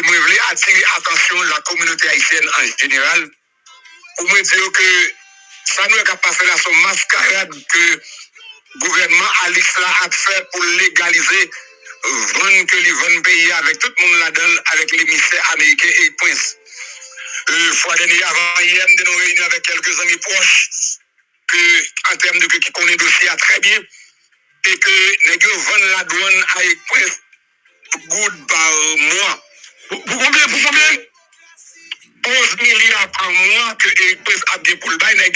moi, je voulais attirer l'attention de la communauté haïtienne en général pour me dire que ça nous est capable de faire son mascarade que le gouvernement Alix a fait pour légaliser vendre que les vendre pays avec tout le monde là-dedans, avec l'émissaire américain et Prince. Fois dernière, avant hier, nous avons réuni avec quelques amis proches que, en termes de qui connaît le dossier très bien et que les gens vendent la douane avec Prince good par mois. Pour combien? 11 milliards par mois que Prince a bien pour le bail,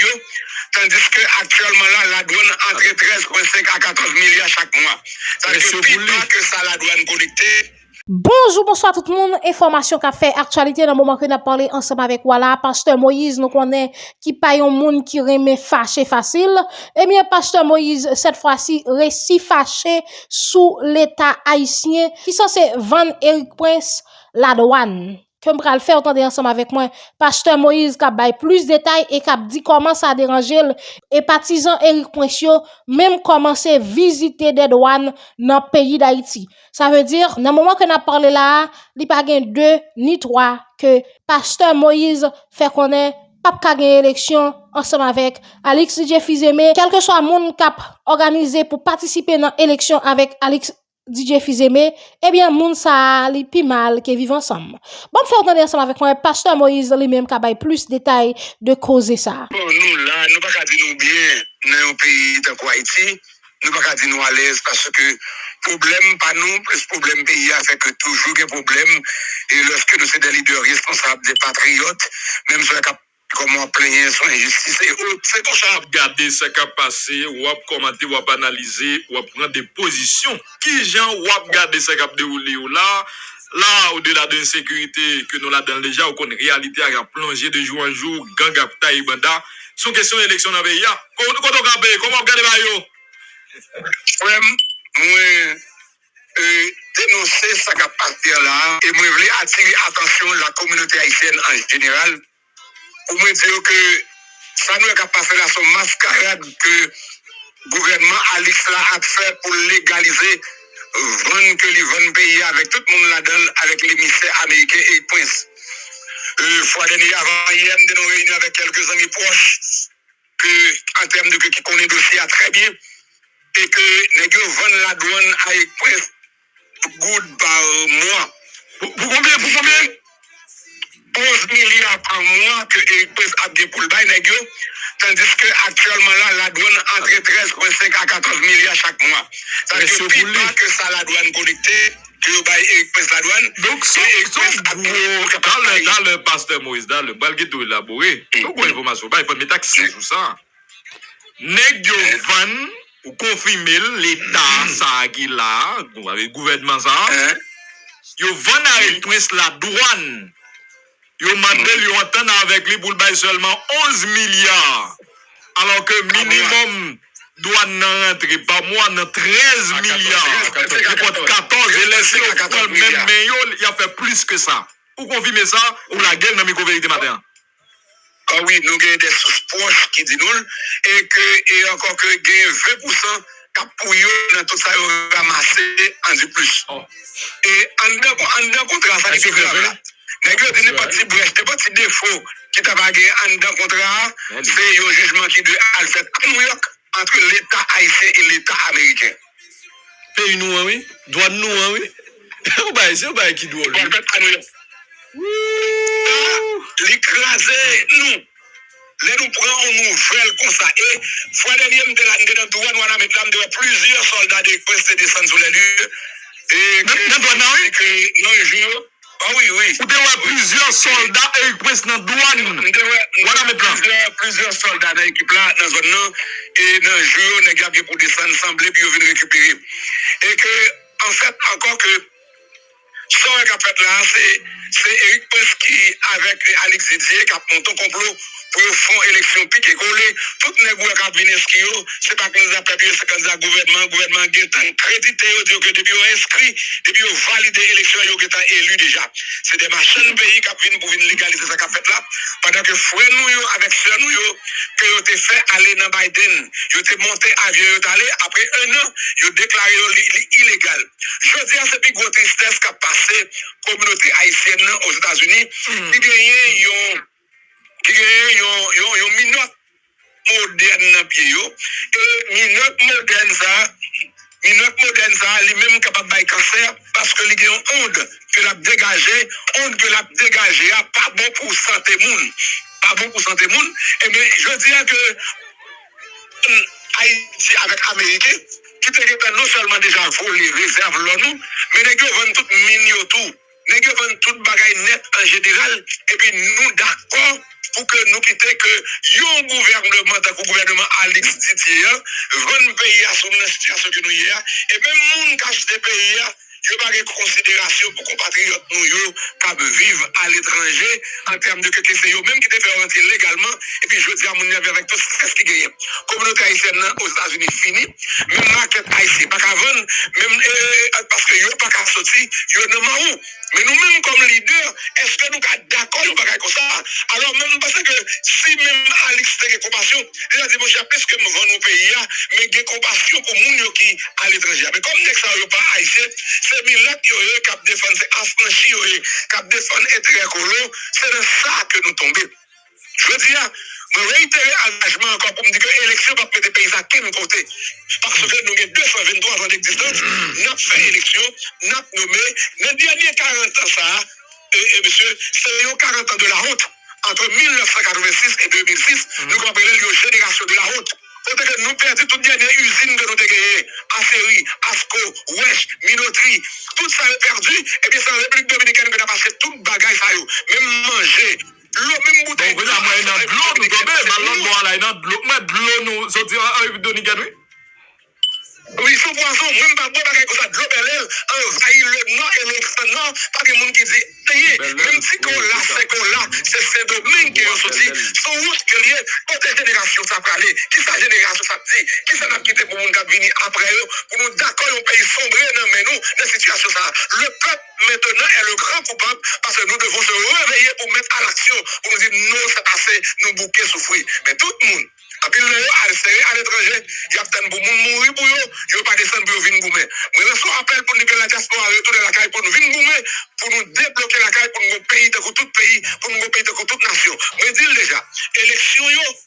tandis que actuellement là, la douane entre 13,5 à 14 milliards chaque mois. Ça veut dire que ça, la douane collectée. Bonjour, bonsoir tout le monde. Information qu'a fait actualité dans le moment que nous avons parlé ensemble avec voilà, Pasteur Moïse, nous connaît qui paye un monde qui remet fâché facile. Eh bien, Pasteur Moïse, cette fois-ci, récit fâché sous l'État haïtien qui censé vendre Eric Prince la douane. Comme pral faire entendre ensemble avec moi, Pasteur Moïse qui a plus de détails et qui a dit comment ça a dérangé et partisan Eric Prince même commencé visiter des douanes dans le pays d'Haïti. Ça veut dire, dans le moment que nous parlé là, il n'y a pas deux ni trois que Pasteur Moïse fait connaître pas gagner élection ensemble avec Alex DJ Fizeme, quel que soit le monde qui a organisé pour participer dans l'élection avec Alex DJ Fizeme, eh bien, moun sa li pi mal que vivre ensemble. Bon, faire entendre ensemble avec moi, Pasteur Moïse lui-même qui a plus de détails de causer ça. Bon, nous là, nous pas dire nous bien dans un pays de Haïti, nous pas dire nous à l'aise parce que problème pas nous, plus problème pays a fait que toujours des problèmes et lorsque nous sommes des leaders responsables, des patriotes, même sur la comment plaigner son injustice et autres, c'est tout ça. Regarder ce qui a passé, ou commenter, ou analyser, ou prendre des positions. Qui gens ou regarder ce qui a déroulé là, au-delà de l'insécurité que nous l'avons déjà, ou qu'on réalité a plongé de jour en jour, gang à Taïbanda, son question d'élection dans le pays. Comment regarder Bayo? Moi, dénoncer ce qui a passé là, et moi, je voulais attirer l'attention de la communauté haïtienne en général pour me dire que ça nous est capable de faire son mascarade que le gouvernement Alix a fait pour légaliser vendre que les vendre pays avec tout le monde là-dedans, avec l'émissaire américain et Prince. Fois dernière, avant hier, nous avons réuni avec quelques amis proches que, en termes de qui connaît le dossier très bien et que les gens vendent la douane avec Prince good par mois. Pour combien? 11 milliards par mois que Eric Prince a bien pour le bail, tandis que actuellement là, la douane entre 13,5 à 14 milliards chaque mois. Ça veut dire que ça, la douane collectée, que le bail Eric Prince la douane. Donc, dans le Pasteur Moïse, dans le balgueto élaboré, donc information, il faut mettre accès sur ça. Nèg yo van ou confirmer l'État ça qui là, avec le gouvernement ça, yo van à Eric Prince la douane. Yo mandel yo entend avec lui pour le bail seulement 11 milliards. Alors que minimum douane rentrer par mois dans 13 milliards. Il compte 14 et laisser au même mais il a fait plus que ça. Ou confirmer ça ou la gueule dans micro vérité matin. Ah oui, nous avons des sources proches qui disent nous et encore que gain 20% cap pour yo dans tout ça ramasser en du plus. Et en d'un contrat ça qui fait mais que des petits brèches, des petits défauts qui t'a gagné en dans contrat, c'est un jugement qui doit être fait à New York entre l'État haïtien et l'État américain. Pays nous, oui. Droit nous, oui. C'est pas qui doit. En fait, à New York. L'écraser, nous. Là, nous prenons une nouvelle comme ça. Et, fois dernière, nous avons douane, plusieurs soldats de Prince descendent sur les lieux. Et que, non, jour. Ah oui, oui. Vous avez plusieurs soldats et Prince dans la douane. Voilà mes plans. Plusieurs soldats dans l'équipe là, dans la zone et dans le jour, les gars pour descendre, sembler, puis ils viennent récupérer. Et que, en fait, encore que, ce qu'on a fait là, c'est Eric Prince qui, avec Alex Didier, qui a monté un complot pour faire élection pique et collé. Tout les gens qui viennent inscrire, c'est pas candidat papier, c'est candidat gouvernement qui est crédité, que depuis qu'ils inscrit, depuis qu'ils validé l'élection, ils ont élu déjà. C'est des machines pays qui viennent pour légaliser ce qu'on fait là. Pendant que frère nous, avec soeur nous, que ils ont fait aller dans Biden, ils ont monté avion, ils ont allé, après un an, ils ont déclaré illégal. Je dis à ce plus gros tristesse qui a passé communauté haïtienne haïtienne aux États-Unis qui gagne yon minute moderne dans pied yo et minute moderne ça lui-même capable de cancer parce que il y a une onde que l'a dégagé a pas bon pour santé moun et mais je dirais que Haïti avec Américain qui était non seulement déjà volé réserve l'ONU mais les gars vendent tout mini tout les gars vendent tout bagaille net en général et puis nous d'accord pour que nous quitter que yon gouvernement tant que gouvernement Alex Didier vend pays à son situation que nous hier et même moun cache des pays je pas de considération pour compatriotes nous qui vivent à l'étranger en termes de que c'est eux même qui te fait rentrer légalement et puis je dis à mon avis avec tout ce qui gagne communauté haïtienne aux États-Unis fini même market haïtien pas qu'à vendre même parce que yo pas qu'à sortir yo non marou mais nous-mêmes comme leader est-ce que nous sommes d'accord ou pas comme ça alors même parce que si même Alex te compassion déjà dit mon cher plus que me vendre au pays mais j'ai compassion pour moun qui à l'étranger mais comme ça yo pas haïtien c'est Milat qui a défendu affranchi qui a défendu intérêt colo c'est de ça que nous tombons je veux dire je réitère l'engagement encore pour me dire que l'élection va peut-être payer à quel côté parce que nous avons 223 ans d'existence nous avons fait l'élection nous avons nommé dans les derniers 40 ans ça monsieur c'est 40 ans de la honte entre 1986 et 2006 nous comprenons la génération de la honte. Peut-être que nous perdons toutes les dernières usines que nous avons gagnées, Aseri, Asco, Wesh, Minoterie, tout ça est perdu, et bien c'est en République Dominicaine que nous avons passé tout le bagage, même manger, l'eau, même bouteille. Vous avez de l'eau, nous tombons, de l'eau, nous sortir en République Dominicaine. Oui, sous poisson, même pas boire bagage comme ça, de l'eau belle, envahir le nord et le nord, pas de monde qui dit, payez, même si qu'on l'a, c'est Saint-Domingue qui est sorti, son route que lié, côté génération ça peut aller, qui sa génération ça dit, qui ça n'a quitté pour monde qui venir après eux, pour nous d'accord, un pays sombre, mais nous, dans cette situation ça, le peuple maintenant est le grand coupable, parce que nous devons se réveiller pour mettre à l'action, pour nous dire, non, c'est passé, nous bouquer souffrir, mais tout le monde, à l'étranger, il y a peut-être beaucoup de monde mourir pour eux, ils ne pas descendre pour venir goumer. Mais là, son appel pour nous que la diaspora retourne la caille pour nous venir goumer, pour nous débloquer la caille pour nous pays de tout pays, pour nous pays de toute nation. Mais dis déjà, élection,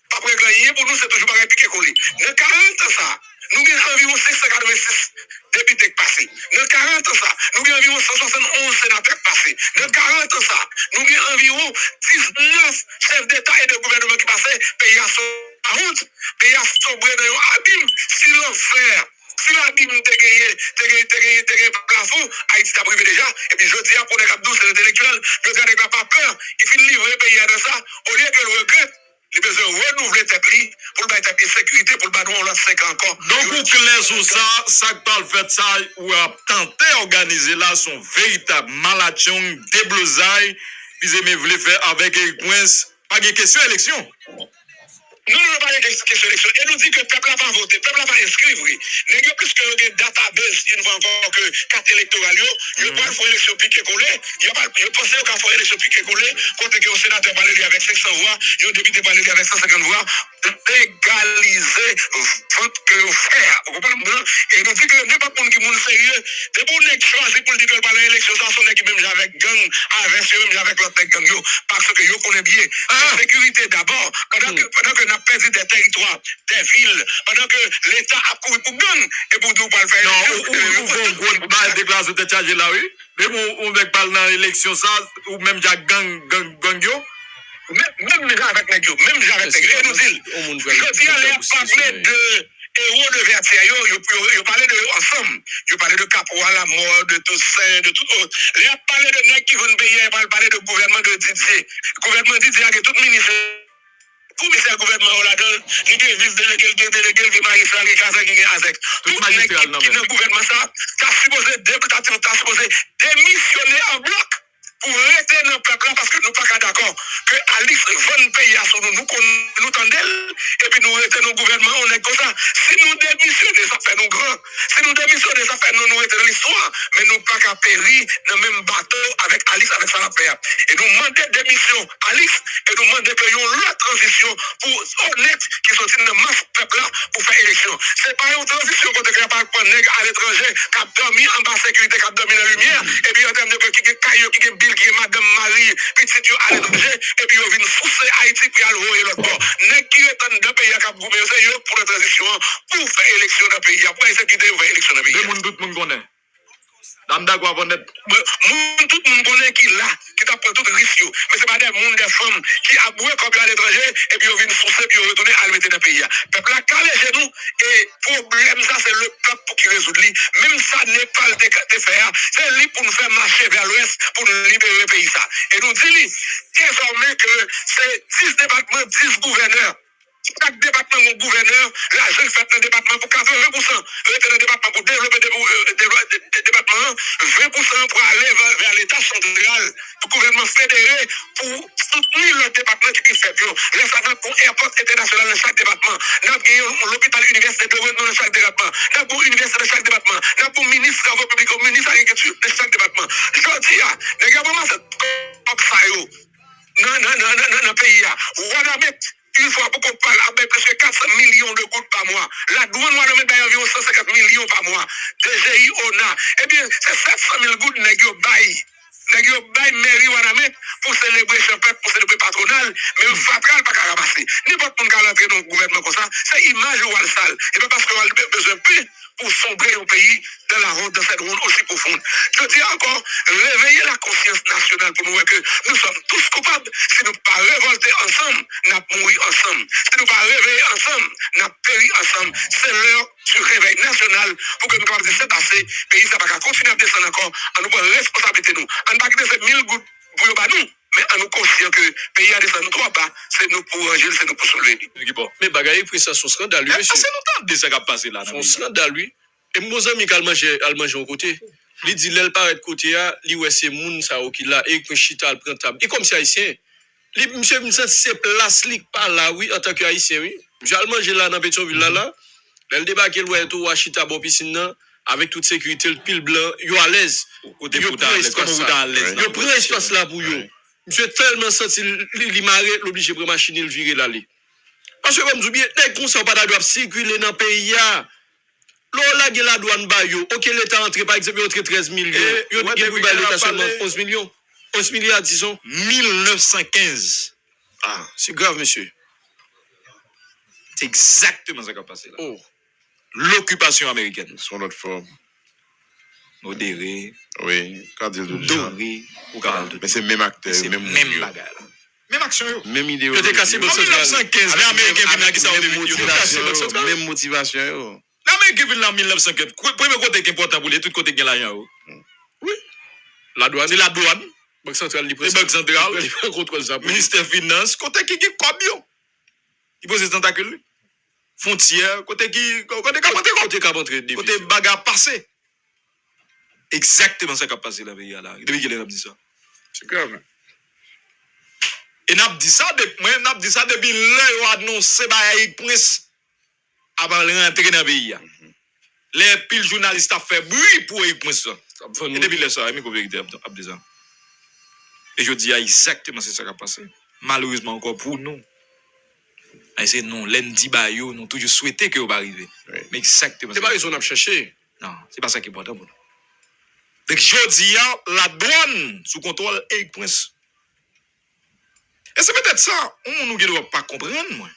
pas gagner pour nous, c'est toujours pas piquer coller. Dans 40 ans, ça, nous avons environ 686 députés passés. Dans 40 ans, ça, nous avons environ 171 sénateurs passés. Dans 40 ans, ça, nous avons environ 19 chefs d'État et de gouvernement qui passaient, pays à son honte, pays à son dans un abîme, si l'enfer. Si l'abîme te gagné plafond, Haïti t'a privé déjà, et puis je dis à pour les capdous, c'est intellectuel, je dis à n'a pas peur, il finit livrer le pays à ça, au lieu que le regrette. Il besoin renouveler tes plis pour le battre sécurité pour le battre on l'a 5 encore. Donc pour clair sur ça, ça parle fait ça ou a tenté d'organiser là son véritable malation déblosaille, puis aimé voulait faire avec les coins, pas de question élection. Nous ne pas de question élection. Et nous dit que le peuple n'a pas voté, le peuple n'a pas inscrit. Il y a plus que des databases, une fois encore que carte électorale, il n'y a pas de élection piqué collé. Je pense qu'il y a une élection piqué collé, quand un sénateur parle avec 500 voix, un député parle avec 150 voix, légaliser vote que vous faites. Vous comprenez? Et nous dit que n'importe qui est sérieux, c'est pour nous choisir pour dire que parler d'élection, ça sonne qui même avec gang, avec même avec l'autre gang, parce que vous connaissez bien. La sécurité d'abord, pendant que nous avons perdu des territoires, des villes, pendant que l'État a couru pour gang, et pour nous pas le faire. Non, on va déclarer de charger là, oui. Mais on va parler dans l'élection, ça, ou même il y a gang, même déjà avec les gens, même déjà avec les gens, nous dit, je dis à parler de héros de Vertier, ils parlaient de ensemble, ils parlaient de Caporal, la mort, de Toussaint, de tout autre. Ils parlaient de nègres qui vont payer, ils parlaient de gouvernement de Didier. Le gouvernement de Didier a tout ministre. Commissaire gouvernement là-dedans, il y a des délégués, des magistrats, des casas qui sont avec. Tout le monde qui est dans le gouvernement, ça, t'as supposé démissionner en bloc. Pour rester dans le peuple parce que nous ne sommes pas d'accord que Alice vend pays à son nous tendons et puis nous restons dans le gouvernement, on est comme ça. Si nous démissionnons, ça fait nous grands. Si nous démissionnons, ça fait nous être dans l'histoire, mais nous pas qu'à périr dans le même bateau avec Alice, avec ça la paix. Et nous demandons démission Alice, et nous demandons que nous la transition pour honnête qui sont dans le masse peuple là pour faire élection. C'est pas une transition quand tu pas un nègre à l'étranger qui a dormi en bas sécurité, qui a dormi dans la lumière, et puis en termes de qui est Caillou, qui est Bill, qui est Madame Marie, petit tu à l'étranger, et puis on vient fousser Haïti puis à l'envoyer l'autre bord. Nègre qui est dans le pays à Cap Goumé, c'est eux pour la transition, pour faire élection dans le pays, pour la sécurité, pour faire élection dans le pays. Tout le monde connaît. Dame d'accord avant d'être. Tout le monde connaît qui là, qui t'a pris tout risque. Mais c'est pas des gens, des femmes qui a boué comme à l'étranger, et puis on vient fousser, puis on retourne à le mettre dans le pays. Peuple là, calé chez nous, et problème ça, c'est le peuple pour qui résout lui. Même ça n'est pas le faire, c'est lui pour nous faire marcher vers l'ouest, pour nous libérer le pays ça. Et nous dit, désormais que c'est 10 départements, 10 gouverneurs. Chaque département est gouverneur, l'argent fait dans le département pour 80%, le département pour développer des départements, 20% pour aller vers l'État central, le gouvernement fédéré pour soutenir le département qui fait bio. Les savants pour airport international dans chaque département. Nous avons l'hôpital université de Renault dans chaque département. Nous avons l'université de chaque département. Nous avons le ministre de l'Agriculture publique, le ministre de l'Agriculture de chaque département. Je dis, les gars, vraiment, c'est comme ça, dans le pays. Une fois pour qu'on parle avec presque 400 millions de gouttes par mois. La douane va mettre environ 150 millions par mois. DGI, ONA. Eh bien, c'est 700 000 gouttes négio bail. Négio bail mairie Wanamé pour célébrer champêtre, pour célébrer patronal, mais fatral pas qu'à ramasser. N'importe qui qui entrer dans le gouvernement comme ça, c'est image ou sale. Et pas parce qu'on a besoin de plus pour sombrer au pays dans la ronde, dans cette ronde aussi profonde. Je dis encore, réveiller la conscience nationale pour nous voir que nous sommes tous coupables. Si nous ne pas révolter ensemble, nous allons mourir ensemble. Si nous ne pas réveiller ensemble, nous allons périr ensemble. C'est l'heure du réveil national pour que nous puissions c'est assez. Le pays, ça va pas continuer à descendre encore. On nous prend responsabilité nous. On ne va pas quitter ces 1000 gouttes pour nous. Mais en nous conscient que le pays a descendu trop bas, c'est nous pour agir, c'est nous pour soulever. Mais bagaille pris ça son scandale lui. C'est longtemps de ça qui a passé là. Son scandale lui. Et mon ami qui a mangé en côté. Il dit l'elle paraît de côté là, lui ouais c'est moun ça qui là et que chita le prend table. Et comme c'est haïtien. Lui monsieur me c'est place li par là oui en tant que haïtien oui. J'ai mangé là dans Pétionville là. Elle débarque le ouais tout chita bon piscine là avec toute sécurité le pile blanc, yo à l'aise. Côté pour dans l'aise. Yo prend espace là pour yo. Monsieur tellement senti li maré l'obligé pour machine le virer là li. Parce que comme j'oublie les conseils pas doivent circuler dans pays là. L'on la la douane ba yo, OK l'état entré par exemple entre 13 millions. Yo depuis ba l'état seulement 11 millions. 11 milliards disons 1915. Ah, c'est grave monsieur. C'est exactement ça qui a passé là. Oh. L'occupation américaine. Son autre forme. Modéré. Oui, quand il doré ou capable de. Mais c'est même acteur, c'est même bagarre. Même action yo. Même idée. Que t'es cassé pour 1915, les Américains viennent qui ça même motivation yo. L'Amérique vient en 1915. Premier côté qui est important pour les tout côté qui est l'argent. Oui. La douane. C'est la douane. Banque centrale les banques centrales. Il contrôle ça. Ministère finance. Côté qui est combien? Il pose des tentacules. Frontière. Côté qui. Côté bagarre passé. Exactement ça qui a passé là. Depuis qu'il a dit ça. C'est grave. Et n'a dit ça depuis l'heure où annoncé par Prince. Avant de rentrer dans le pays. Les pile journalistes ont fait bruit pour y prendre ça. Et depuis là, ça, il y a vérité à dire ça. Et je dis exactement c'est ça qui a passé. Malheureusement encore pour nous. C'est non, lundi, nous avons toujours souhaité que ça arrive. Mais exactement c'est pas raison de chercher. Non, c'est pas ça qui est important pour nous. Donc je dis, la douane sous contrôle Eric Prince. Et c'est peut-être ça, on ne doit pas comprendre, moi.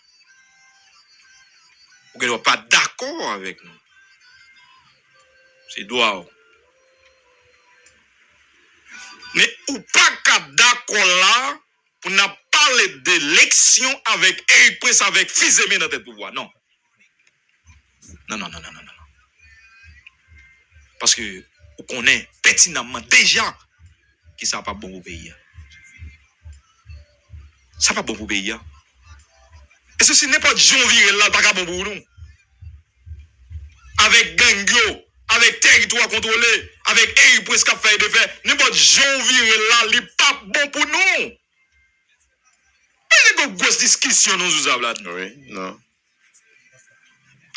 Ou qu'elle n'est pas d'accord avec nous. C'est droit. Mais ou pas d'accord là pour nous parler d'élection avec Eric Prince, avec Fils-Aimé dans le pouvoir. Non. Non. Parce que on connaît pertinemment déjà que ça n'est pas bon pour le pays. Ça n'est pas bon pour le pays. Et ceci n'est pas janvier là, pas bon pour nous. Avec Gangio, avec territoire contrôlé, avec Eric Prince qui a fait de faire, n'est pas janvier là, il n'est pas bon pour nous. Il y a une grosse discussion dans nous là. Oui, non.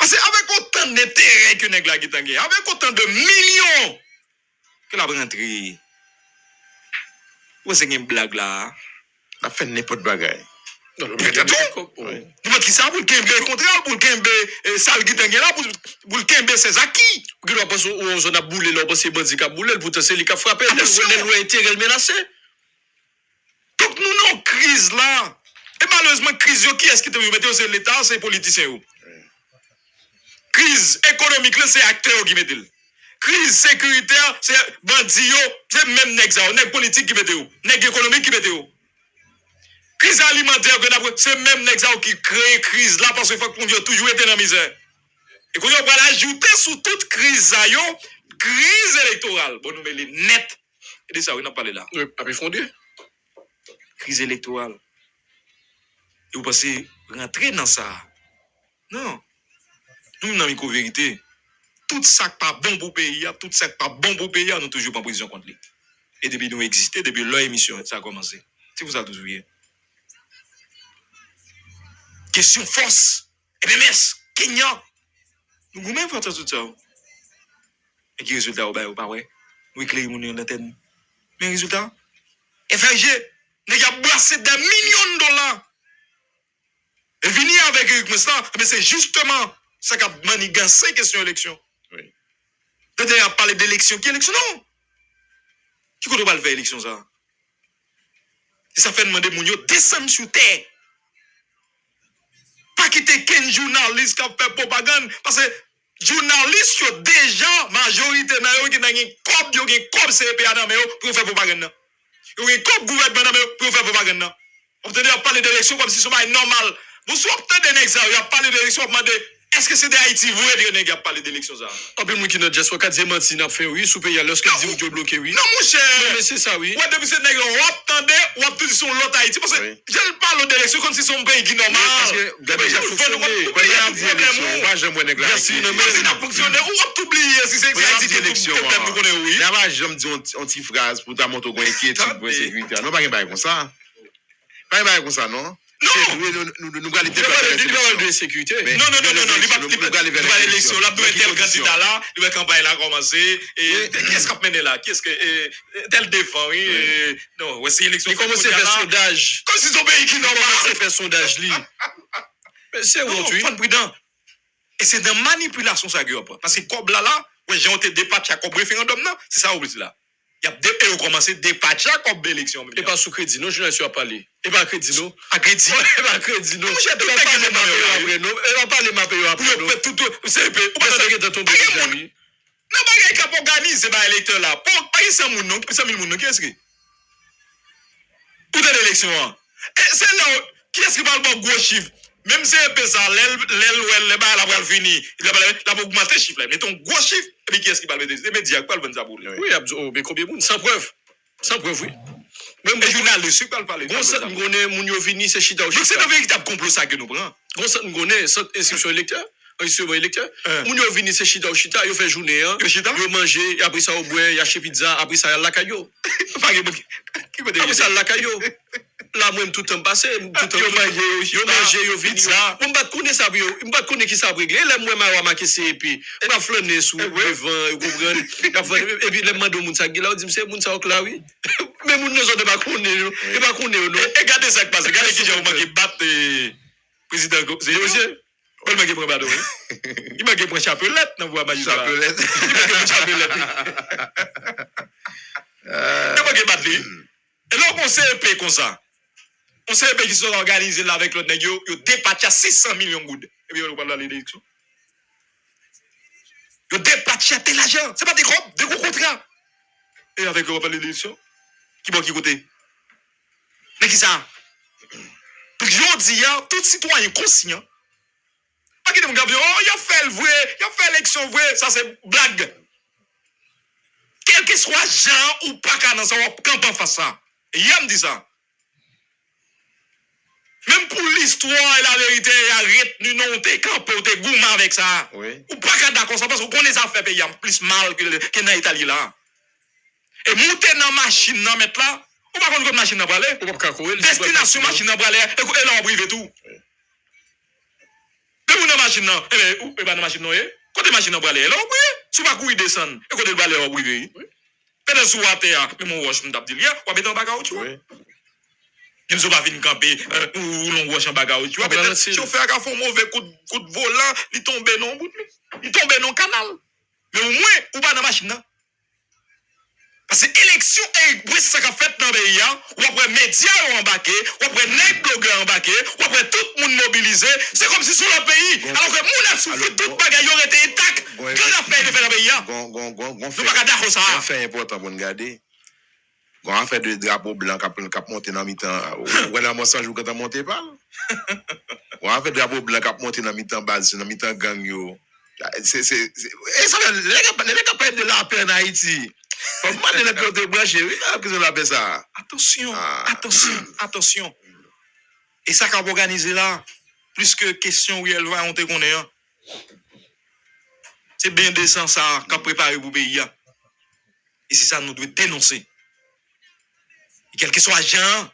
Parce qu'avec autant d'intérêt que nèg la qui tangé, avec autant de millions que la rentrée. Où c'est une blague là? La fait n'importe bagaille. Non, non, Peut-être tout. Oui. Nous qui ça pour le kembe contrat, pour le kembe sale qui tangé là, pour le kembe ses acquis. Qui doit penser on a boulé là, parce que bandi ka boulé, pour c'est lui qui a frappé, Attention. le intérêt menacé. Donc nous avons une crise là. Et malheureusement, crise qui est-ce qui te met c'est l'État, c'est les politiciens. Crise économique là, c'est acteur qui met. Crise sécuritaire, c'est bandit, c'est même nèg ça, nèg politique qui met, nèg économique qui met. Crise alimentaire, c'est même nèg ça qui crée crise là parce qu'il faut qu'on toujours été dans la misère. Et qu'on va l'ajouter sous toute crise ça yo, crise électorale. Bon nous met les net. Et de ça on a parlé là. Oui, pas fondé. Crise électorale. Et vous pensez rentrer dans ça? Non. Nous n'avons pas vérité. Tout ça qui pas bon pour le pays, tout ça qui pas bon pour le pays, nous toujours pas en position contre lui. Et depuis nous existons, depuis leur émission, ça a commencé. C'est vous ça toujours vu. Question force, MMS, Kenya. Nous même faire tout ça. Et qui résultat ou pas ouais? Nous éclairons mon antenne. Mais résultat, FRG, nous avons brassé des millions de dollars. Et venir avec Eric Moussa, mais c'est justement ça qui a manigancé question élection. Oui. Peut-être à parler d'élection. Qui élection? Non. Qui compte pas le faire élection ça? Et ça fait demander mon yo descendre sur terre. Pas quitter 15 journalistes qui ont fait propagande. Parce que journalistes sont déjà majorité dans eux qui ont un cop CPA dans eux pour faire propagande. Ils ont un cop gouvernement dans eux pour faire propagande. On peut dire parler d'élection comme si c'est normal. Vous soyez peut-être des nègres, il y a parlé d'élection, on demande est-ce que c'est d'Haïti, vous et des nègres parlé d'élection ça? En plus, moi qui n'a déjà soit 4 menti n'a fait oui, sous pays lorsque dit vous bloqué oui. Non, mon cher. Non, mais c'est ça, oui. Ouais, depuis ces nègres, on attendait, on a tout dit sur l'autre Haïti. Parce que Oui. je parle d'élection comme si c'est un pays qui est normal. Parce que, d'abord, ça fonctionné. Quand il y a une élection, moi, j'aime bien négler. Merci, non, mais ça a fonctionné. Ou on t'oublie si c'est Haïti qui est élection. Vous connaissez, oui. D'abord, j'aime dire une petite phrase pour ta moto inquiétude pour la sécurité. Non, pas comme ça. Pas comme ça, non? Non. Nous allons de sécurité. Non, il va l'élection. Là, tel candidat là, la campagne là commencé. Et qu'est-ce qu'on mené là? Qu'est-ce que tel défend, oui. Non, c'est l'élection. Mais comment c'est fait sondage? Comme si c'est un pays qui est normal. Comment c'est fait sondage, lui? C'est Non, aujourd'hui. faut être prudent. Et c'est de manipulation ça gueule. Parce que comme là, ouais, j'ai été dépatché comme référendum, non? C'est ça, vous là. Il y a des commencé dépatché comme élection. Et pas sous crédit, non, je ne suis pas parlé. Et pas crédit, non? À crédit. Et pas crédit, non? J'ai tout fait ma après, non? Et va parler ma paye après, non? tout, c'est peu. Ou pas ça qui est tombé déjà, oui? Non, pas qu'il y a pas organisé par l'électeur là. Pas qu'il y a 100 000 non, 100 000 non, qu'est-ce que? Pour l'élection. Et c'est là, qui est-ce qui parle de gros chiffres? Même si c'est ça, l'aile, la va finir. Il va augmenter chiffre là. Mettons gros chiffre. Et puis qui est-ce qui parle de les médias? Qui parle de ça pour lui? Oui, mais combien de monde? Sans preuve. Sans preuve, oui. Même les journalistes, qui parlent parler. Bon, ça, nous connaissons, mon yo vini, c'est chita ou Donc c'est chita. un véritable complot ça que nous prenons. Bon, ça, nous connaissons, cette inscription électeur. Inscription électeur. Mon yo vini, c'est chita ou chita. Yo fait journée, hein. Yo chita? Yo manger, après ça, au bois, y a chez pizza, après ça, y a la caillou. Qui peut Après ça, la caillou. Là, moi, tout le temps passé. Yo manger, yo vini. Moi, m'bat connaître ça, yo. M'bat connaître qui ça réglé. Là, moi, m'a remarqué c'est, et puis, m'a flâné sous, devant, vous comprenez. Et puis, les mandats, moun ça, là, on dit, c'est moun ça, là, oui. Mais moun ne sont pas connus, non. Et pas connus, non. Et regardez ça qui passe. Regardez qui j'ai remarqué battre président. C'est monsieur. Il m'a dit pour battre. Il m'a dit pour chapelette dans voie magistrat. Chapelette. Il m'a dit pour chapelette. Il m'a dit battre. Et là, on sait un pays comme ça. On sait un pays qui sont organisés là avec l'autre nègre. Ils dépatchent à 600 millions de gouttes. Et puis, on va parler d'élection. Ils dépatchent à tel argent. C'est pas des gros contrats. Et avec eux, on va parler d'élection. Qui va qui côté? Mais qui ça? Donc, je dis, tout citoyen conscient. Pas qui dit, oh, il a fait le vrai, il a fait l'élection vrai, ça c'est blague. Quel que soit Jean ou pas qu'à dans ça, quand on fait ça. Et il me dit ça. Même pour l'histoire et la vérité, il a retenu non, t'es campé, t'es gourmand avec ça. Oui. Ou pas qu'à d'accord ça, parce qu'on connaît ça fait payer plus mal que dans l'Italie là. Et monter dans la machine, dans mettre là, ou pas qu'on une machine dans aller. Ou pas courir. Destination machine dans aller, et là on brive tout. Mais vous dans machine non, ou pas dans machine non, côté machine non pour aller là, oui, sous pas courir descendre, et côté le balai au privé. Pendant sous à terre, mais mon roche m't'a dit là, on mettre en bagarre, tu vois. Je ne suis pas venu camper ou l'on roche en bagarre, tu vois. Peut-être chauffeur a fait un mauvais coup de volant, il tombe dans bout, il tombe dans le canal. Mais au moins, ou pas dans machine non. Parce que l'élection est ça qu'a fait dans le pays, ou après médias ont embarqué, ou après les blogueurs embarqué, ou après tout le monde mobilisé. C'est comme si sur le pays, alors que le monde a souffert, tout le bagage aurait été intact. Qu'est-ce qu'on a fait de faire dans le pays? Nous ne pas d'accord ça. On fait important pour nous garder. On a fait de drapeaux blancs qui monté dans le mi-temps. Ou la mensonge quand on monte pas. On a fait de drapeaux blancs qui monté dans le mi-temps base, dans le mi-temps gang. Et ça, les gars parlent de la paix en Haïti. Comment les gars de brancher? Qu'est-ce qu'on appelle ça? Attention. Et ça qu'on va organiser là, plus que question où elle va, on te connaît. C'est bien décent ça qu'on prépare pour le pays. Et c'est ça nous devons dénoncer. Et quel que soit agent,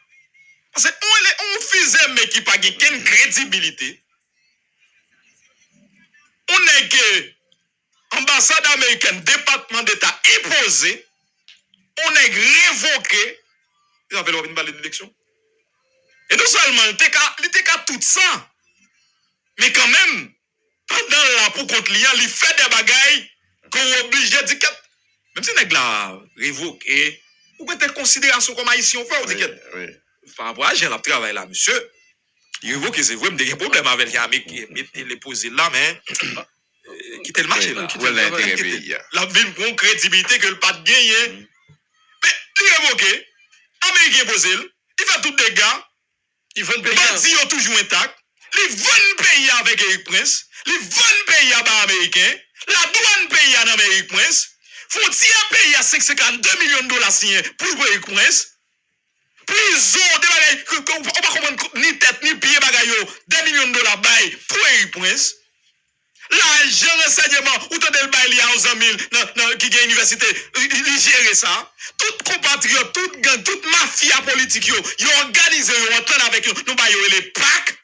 parce qu'on faisait mais qui n'a pas de crédibilité. On est que ambassade américaine, département d'État imposé, on est révoqué. Ils ont fait une balle d'élection. Et non seulement, il était qu'à tout ça, mais quand même, pendant là, pour contre l'IA, il fait des bagailles qu'on est obligé de dire, même si on est là, révoqué, ou peut-être considération comme haïtien, on fait, on dit que, par rapport à j'ai le travail là, monsieur, il révoque, c'est vrai, il y a un problème avec les poser là, mais quitter le marché là. La ville pour une crédibilité que le pas de gagner. Mais il révoqué, Américain posé, il fait tout des gars, il vend pays. Bâti ont toujours intact, il vend pays avec Eric Prince, il vend pays à bas américain, la douane pays à Eric Prince, faut-il payer à 552 millions de dollars signés pour Eric Prince? Prison, des bagailles, on ne va pas comprendre ni tête ni pied bagaille, 2 millions de dollars bail pour Eric Prince. L'argent renseignement, ou t'as le bail il y a 11 000 qui gagne l'université, il gère ça. Tout compatriote, toute gang, toute mafia politique, ils ont organisé, ils ont entendu avec nous, nous baillons les PAC.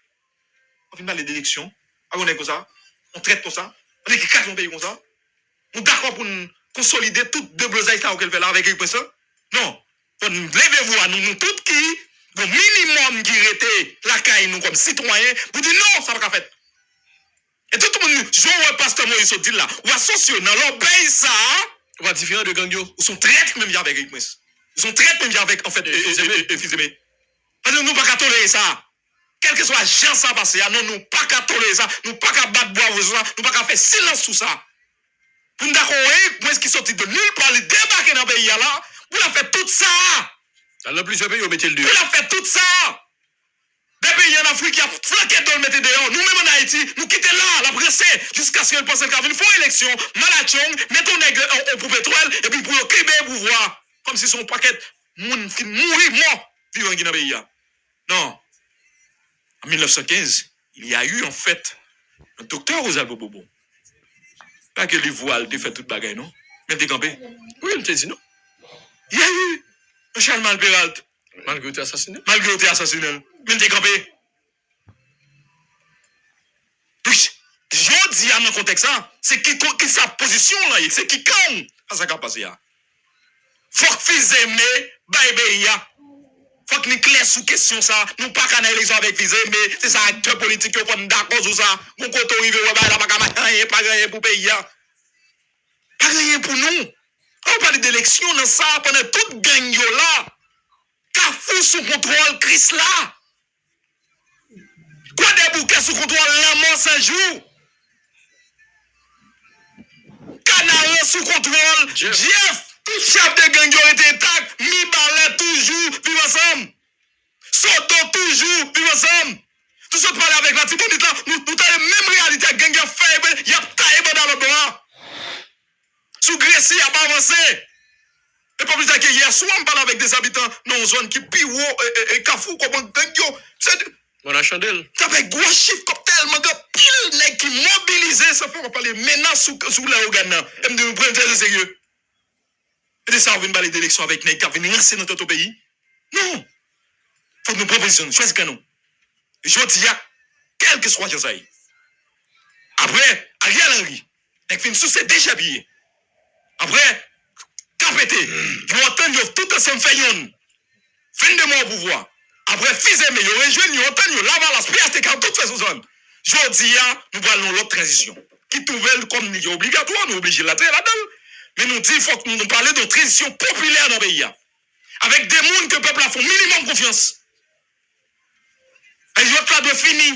On fait parler d'élection, on est comme ça, on traite comme ça, on est 4 pays comme ça. On est d'accord pour consolider toutes deux blosailles qu'elle fait là avec Eric Prince. Non, levez-vous à nous tous qui, au minimum qui était la caille, nous comme citoyens, pour dire non, ça va pas faire. Et tout le monde, je vois pasteur Moïse dit là, ou associé dans leur pays ça, On va différent de gang yo. ils sont très même avec Eric Prince. Ils sont très même avec, en fait, Fils-Aimé. Parce que nous ne pouvons pas tolérer ça. Quel que soit la chance ça passe, non, nous ne pouvons pas tolérer ça, nous ne pouvons pas battre bois, nous ne pouvons pas faire silence sur ça. Pour nous d'accord, Eric Prince qui sortit de nulle part, il débarque dans le pays là, pour la faire tout ça. Dans plusieurs pays, on mettait le deux. Pour la faire tout ça. Des pays en Afrique qui a flanqué dans le mettre dehors. Nous-mêmes en Haïti, nous quittons là, la presse, jusqu'à ce qu'elle pense qu'elle une fois élection, Malachong, mettons nègre pour pétrole, et puis pour criber pouvoir. Comme si son paquet moun qui mourir mort vivant dans le pays. Non. En 1915, il y a eu en fait un docteur Rosalbo Bobo. Pas que les voiles te fait toute bagaille, non? Mais t'es campé. Oui, on te dit non. Il y a eu un Charles Malperalt. Malgré que assassiné. Malgré que tu es assassiné. Mais t'es campé. Puis, je dis dans le contexte, c'est qui sa position là, c'est qui quand ça va passer là. Faut que Fils-Aimé, faut que nous clair sous question ça. Nous pas qu'à l'élection avec Fils-Aimé, c'est ça acteur politique qui prend d'accord sur ça. Mon côté arrivé ouais là pas gagner pour pays. Pas gagner pour nous. On parle d'élection dans ça pendant toute gang yo là. Kafou sous contrôle Chris là. Quoi des bouquets sous contrôle Lamont Saint-Jour. Canard sous contrôle Jeff. Tout chef de gang yo était intact. Mi ballet toujours vivre ensemble. Soto toujours vivre ensemble. Tout ça parler avec la Tibonite là. Nous avons la même réalité. Gang yo fait, il y a taillé dans le bras. Sous Grécy, il n'y a pas avancé. Et pas plus tard que hier soir, on parle avec des habitants dans une zone qui pire et Kafou, comment gang yo. On a chandelle. Ça fait gros chiffre comme tellement de pile nèg qui mobilisé, ça fait on parler menace sous la organe. Et me prendre très sérieux. Et de ça on vient parler d'élection avec nèg qui venir lancer dans notre pays. Non. Faut nous proposition, choisir canon. Je dis quel que soit ça. Après, Ariel Henry, il fin sous ses déjà billets. Après, capété, vous entendez tout ensemble fait yon. Fin de mois au pouvoir. Après, fils aimé, vous rejoignez, vous entendez, là, la PSTK, toute façon zone. Je dis, nous allons l'autre transition. Qui trouve comme obligatoire, nous obligés de la traiter là-dedans. Mais nous disons, il faut que nous parlions de transition populaire dans le pays. Avec des gens que le peuple a fait minimum confiance. Et je là de fini.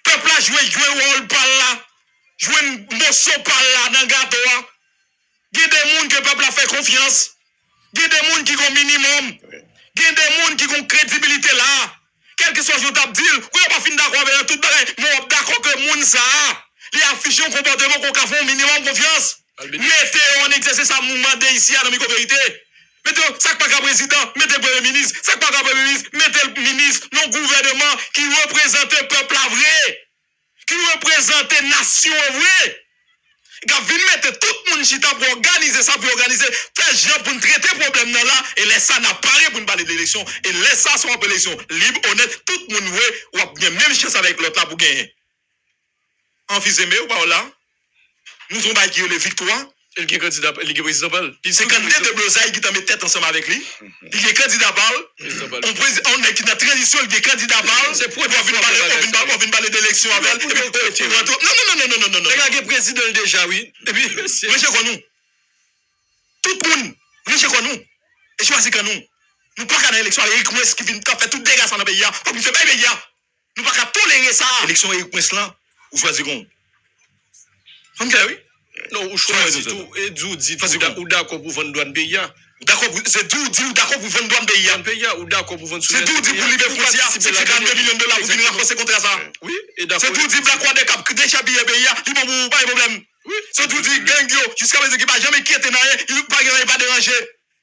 Le peuple a joué rôle par là. Joué un morceau par là dans le gâteau. Il y a des gens que le peuple a fait confiance. Il y a des gens qui ont minimum. Il y a des gens qui ont crédibilité là. Quel que soit ce que tu as dit, vous n'avez pas fini d'accord avec tout le monde. Mais d'accord que les gens ça. Les affiches un comportement qu'on a fait un minimum confiance. Mettez en exercice ça mouvement ici à la micro-vérité. Mettez ça pas qu'un président, mettez le premier ministre, ça pas qu'un premier ministre, mettez le ministre, non gouvernement qui représente le peuple à vrai, qui représente la nation à vrai. Quand vous mettez tout le monde chita pour organiser ça, pour organiser, faire gens pour traiter le problème là, et laisse ça n'apparaît pour nous parler d'élection, et laisse ça sur une élection libre, honnête, tout le monde veut, ou a bien même chance avec l'autre là pour gagner. En fils aimé ou pas là? Nous avons bâti les victoires. Il est candidat, il est président Paul. C'est candidat de Blosaï qui t'a mis tête ensemble avec lui. Il est candidat Paul. On est qui n'a transition, il est candidat Paul. C'est pour on vient parler d'élection avec. Non. Il est président déjà, oui. Et puis, monsieur Konou. Tout le monde, monsieur Konou. Et choisis que nous. Nous pas qu'à l'élection, Eric Mouès qui vient faire tout dégâts dans le pays. Faut que nous fassions pays. Nous pas qu'à tolérer ça. Élection Eric Mouès là, ou choisirons. Ok, oui. Non, ou choisis tout. Et d'où dit ou d'accord pour vendre douane pays. D'accord, c'est d'où dit ou d'accord pour vendre douane pays. Ou d'accord pour vendre c'est d'où dit pour libérer frontière. C'est 52 millions de dollars pour venir renforcer contre ça. Oui, et d'accord. C'est d'où dit Black Water Cap, déjà billet pays, il n'y a pas de problème. Oui. C'est d'où dit gang yo, jusqu'à présent, il n'a jamais quitté dans rien, il n'a pas dérangé.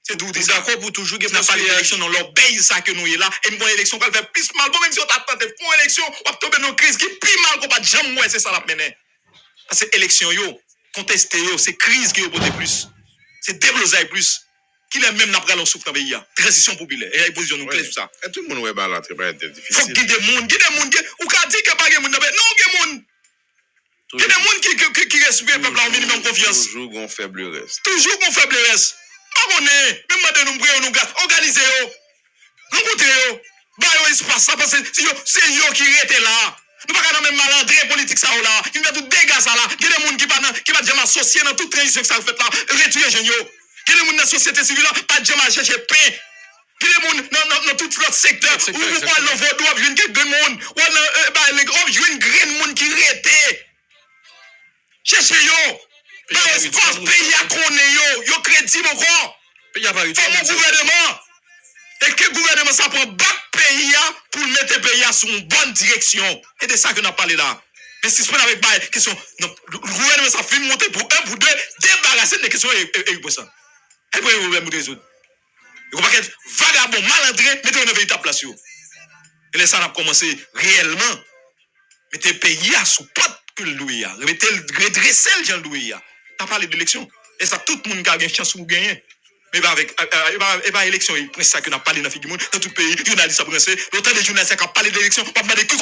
C'est d'où dit ça. D'accord pour toujours que n'a pas d'élection dans leur pays, ça que nous est là. Et une bonne élection, qu'on fait plus mal. Bon, même si on t'attend pour une élection, on va tomber dans une crise qui est plus mal qu'on va jamais ouais, c'est ça la mener. Parce que élection yo. Contester, c'est crise qui est au plus. C'est déblosaille plus. Qui est même n'a pas l'on souffre dans le pays. Transition populaire. Et il positionne nous clé sur ça. Et tout le monde est là, très difficile. Faut qu'il y ait des gens, ou qu'on dit qu'il n'y a pas de gens. Non, il y a des gens. Il y a des gens qui respectent le peuple en minimum confiance. Toujours qu'on faible reste. Toujours qu'on faible reste. Pas qu'on est, même de nous briller, nous gâte. Organisez-vous. Rencontrez-vous. Baillez espace, ça parce que c'est eux qui étaient là. Nous ne pouvons pas même malandrer politique ça là. Il y a tout dégâts ça là. Il y a des gens qui va jamais associer dans toute transition que ça fait là. Retirer géniaux. Il y a des gens dans la société civile là, pas jamais chercher pain. Il y a des gens dans tout l'autre secteur. Où vous parlez dans vos doigts, il y a des gens. Ou dans les gros, il y a une graine de monde qui rete. Cherchez yo. Dans l'espace pays à connaître yo. Yo crédit encore. Il y a pas eu. Pour mon gouvernement. Et que le gouvernement ça prend bac pays pour mettre le pays sur une bonne direction. Et de ça que nous avons parlé là. Mais si je prends avec la question, le gouvernement ça fait monter pour un, pour deux, débarrasser des questions et pour ça. Et pour vous résoudre. Il ne faut pas être vagabond, malandré, mettez une véritable place. Et là, ça a commencé réellement. Mettez le pays sous pote que le loué. Mettez le redresser le gens loué. Tu as parlé d'élection. Et ça, tout le monde a une chance pour gagner. Mais avec l'élection, c'est ça que nous avons parlé dans le monde, dans tout le pays, journaliste a pensé, l'autant des journalistes qui ont parlé d'élection, pas de qui